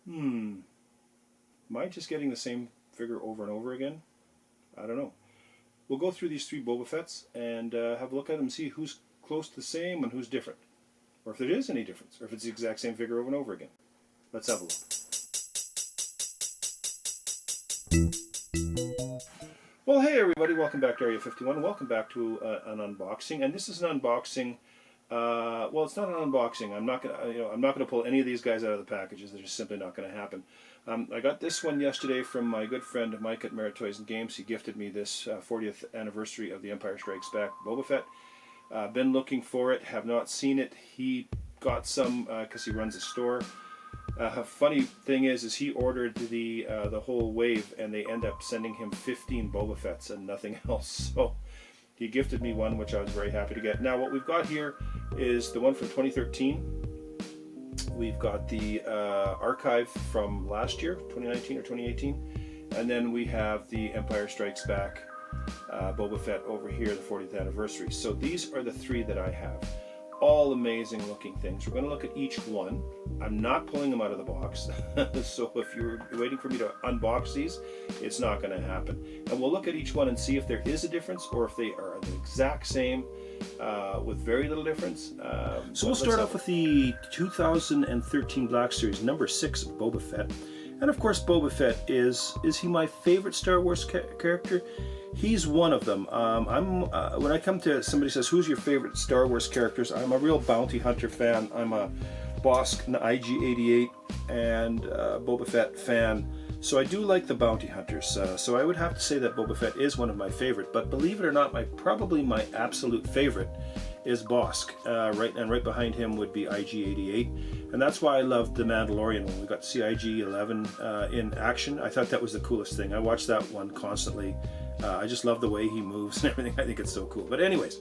Am I just getting the same figure over and over again? I don't know. We'll go through these 3 Boba Fetts and have a look at them and see who's close to the same and who's different. Or if there is any difference, or if it's the exact same figure over and over again. Let's have a look. Well, hey everybody, welcome back to Area 51. Welcome back to an unboxing, and this is an unboxing. Well, it's not an unboxing. I'm not gonna pull any of these guys out of the packages. They're just simply not going to happen. I got this one yesterday from my good friend Mike at Merit Toys and Games. He gifted me this 40th anniversary of The Empire Strikes Back Boba Fett. Been looking for it, have not seen it. He got some because he runs a store. Funny thing is he ordered the whole wave, and they end up sending him 15 Boba Fetts and nothing else. So he gifted me one, which I was very happy to get. Now what we've got here is the one from 2013. We've got the archive from last year, 2019 or 2018, and then we have the Empire Strikes Back Boba Fett over here, the 40th anniversary. So these are the 3 that I have. All amazing looking things. We're going to look at each one. I'm not pulling them out of the box. So if you're waiting for me to unbox these, it's not going to happen. And we'll look at each one and see if there is a difference or if they are the exact same with very little difference. So we'll start off with the 2013 Black Series, number 6 of Boba Fett. And of course Boba Fett is he my favorite Star Wars character? He's one of them. When I come to somebody says, who's your favorite Star Wars characters? I'm a real bounty hunter fan. I'm a Bosk IG-88 and Boba Fett fan. So I do like the bounty hunters. So I would have to say that Boba Fett is one of my favorite. But believe it or not, probably my absolute favorite is Bosk. Right behind him would be IG-88. And that's why I loved The Mandalorian when we got to see IG-11 in action. I thought that was the coolest thing. I watched that one constantly. I just love the way he moves and everything. I think it's so cool. But anyways,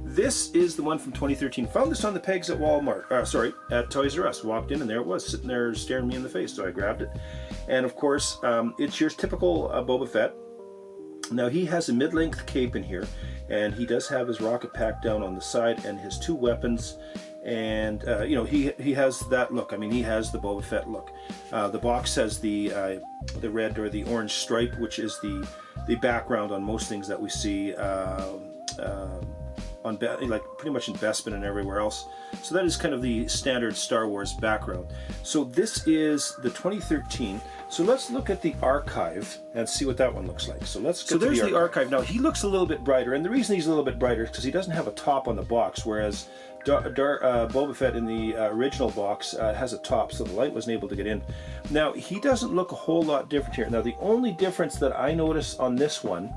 this is the one from 2013. Found this on the pegs at Walmart. At Toys R Us. Walked in and there it was, sitting there staring me in the face. So I grabbed it. And of course, it's your typical Boba Fett. Now he has a mid-length cape in here, and he does have his rocket pack down on the side and his 2 weapons. And he has that look. I mean, he has the Boba Fett look. The box has the red or the orange stripe, which is the background on most things that we see like pretty much in Bespin and everywhere else. So that is kind of the standard Star Wars background. So this is the 2013. So let's look at the archive and see what that one looks like. So let's go to there's the archive. Now he looks a little bit brighter, and the reason he's a little bit brighter is because he doesn't have a top on the box, whereas Boba Fett in the original box has a top, so the light wasn't able to get in. Now he doesn't look a whole lot different here. Now the only difference that I notice on this one,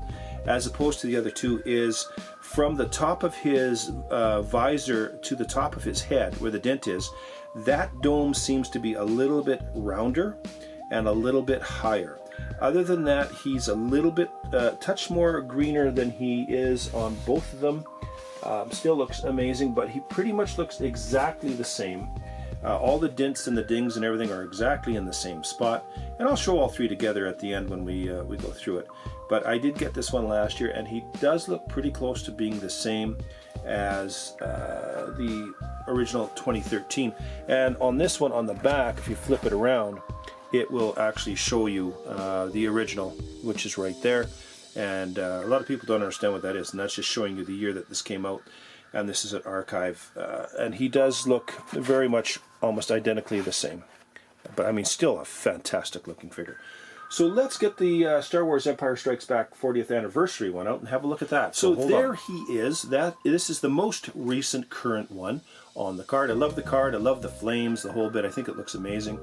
as opposed to the other 2, is from the top of his visor to the top of his head, where the dent is, that dome seems to be a little bit rounder and a little bit higher. Other than that, he's a little bit touch more greener than he is on both of them. Still looks amazing, but he pretty much looks exactly the same. All the dents and the dings and everything are exactly in the same spot, and I'll show all 3 together at the end when we go through it. But I did get this one last year, and he does look pretty close to being the same as the original 2013. And on this one, on the back, if you flip it around, it will actually show you the original, which is right there. And a lot of people don't understand what that is, and that's just showing you the year that this came out. And this is an archive. And he does look very much almost identically the same. But I mean, still a fantastic looking figure. So let's get the Star Wars Empire Strikes Back 40th anniversary one out and have a look at that. So there he is. This is the most recent current one on the card. I love the card. I love the flames, the whole bit. I think it looks amazing.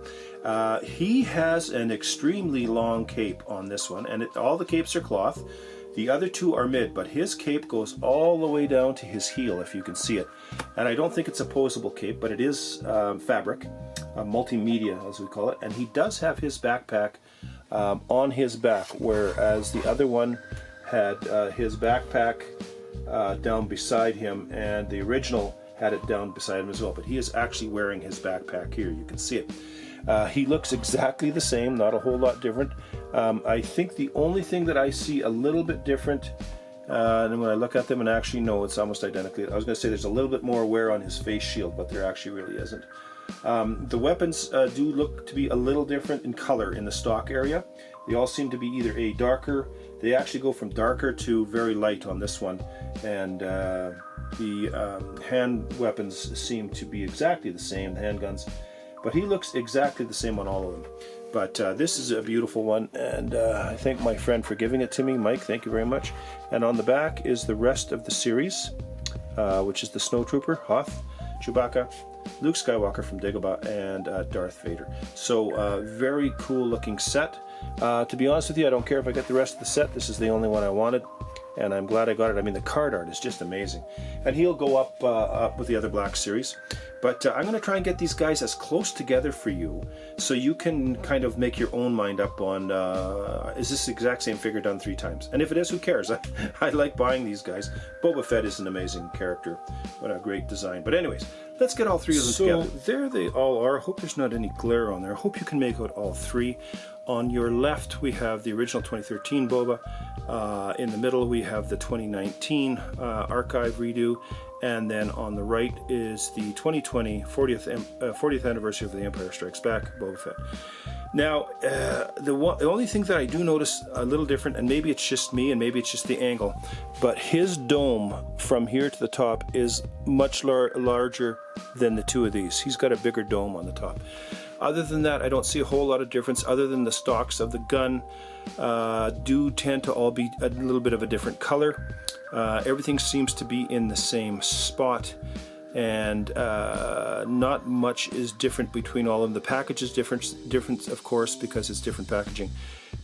He has an extremely long cape on this one, and all the capes are cloth. The other 2 are mid, but his cape goes all the way down to his heel, if you can see it. And I don't think it's a posable cape, but it is fabric, multimedia as we call it. And he does have his backpack on his back, whereas the other one had his backpack down beside him, and the original had it down beside him as well. But he is actually wearing his backpack here. You can see it. He looks exactly the same, not a whole lot different. I think the only thing that I see a little bit different, and when I look at them, and actually no, it's almost identical. I was going to say there's a little bit more wear on his face shield, but there actually really isn't. The weapons do look to be a little different in color in the stock area. They all seem to be either a darker, they actually go from darker to very light on this one, and the hand weapons seem to be exactly the same, the handguns, but he looks exactly the same on all of them. But this is a beautiful one, and I thank my friend for giving it to me. Mike, thank you very much. And on the back is the rest of the series, which is the Snowtrooper, Hoth, Chewbacca, Luke Skywalker from Dagobah, and Darth Vader. So very cool looking set. To be honest with you, I don't care if I get the rest of the set. This is the only one I wanted, and I'm glad I got it. I mean, the card art is just amazing. And he'll go up with the other Black Series. But I'm going to try and get these guys as close together for you, so you can kind of make your own mind up on, is this the exact same figure done 3 times? And if it is, who cares? I like buying these guys. Boba Fett is an amazing character. What a great design. But anyways, let's get all 3 of them together. So there they all are. I hope there's not any glare on there. I hope you can make out all 3. On your left, we have the original 2013 Boba. In the middle, we have the 2019 archive redo. And then on the right is the 2020 40th anniversary of The Empire Strikes Back, Boba Fett. Now, the only thing that I do notice a little different, and maybe it's just me and maybe it's just the angle, but his dome from here to the top is much larger than the 2 of these. He's got a bigger dome on the top. Other than that, I don't see a whole lot of difference, other than the stocks of the gun do tend to all be a little bit of a different color. Everything seems to be in the same spot, and not much is different between all of them. The package is different of course, because it's different packaging.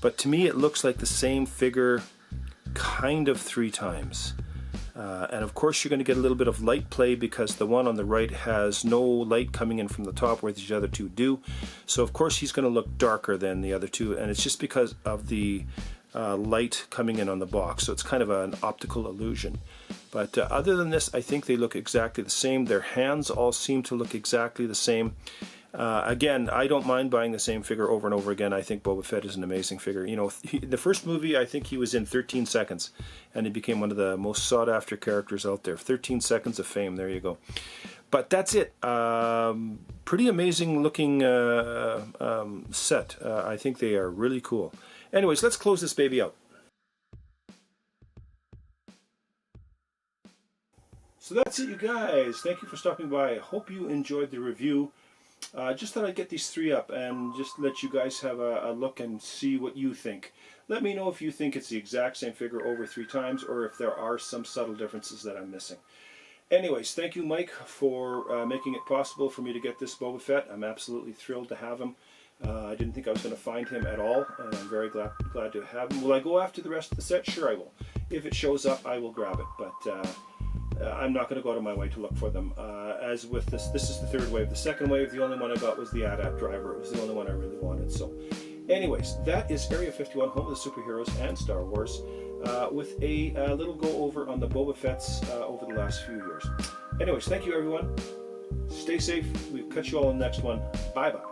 But to me, it looks like the same figure kind of 3 times. And of course, you're going to get a little bit of light play, because the one on the right has no light coming in from the top where the other 2 do. So of course, he's going to look darker than the other 2, and it's just because of the light coming in on the box. So it's kind of an optical illusion. But other than this, I think they look exactly the same. Their hands all seem to look exactly the same. Again, I don't mind buying the same figure over and over again. I think Boba Fett is an amazing figure. You know, the first movie, I think he was in 13 seconds, and he became one of the most sought-after characters out there. 13 seconds of fame, there you go. But that's it. Pretty amazing looking set. I think they are really cool. Anyways, let's close this baby out. So that's it, you guys. Thank you for stopping by. I hope you enjoyed the review. Just thought I'd get these 3 up and just let you guys have a look and see what you think. Let me know if you think it's the exact same figure over 3 times, or if there are some subtle differences that I'm missing. Anyways, thank you, Mike, for making it possible for me to get this Boba Fett. I'm absolutely thrilled to have him. I didn't think I was going to find him at all, and I'm very glad to have him. Will I go after the rest of the set? Sure I will. If it shows up, I will grab it, but I'm not going to go out of my way to look for them. As with this is the 3rd wave. The 2nd wave, the only one I got was the AT-AT driver. It was the only one I really wanted. So anyways, that is Area 51, home of the superheroes and Star Wars, with a little go over on the Boba Fetts over the last few years. Anyways, thank you everyone. Stay safe. We'll catch you all in the next one. Bye-bye.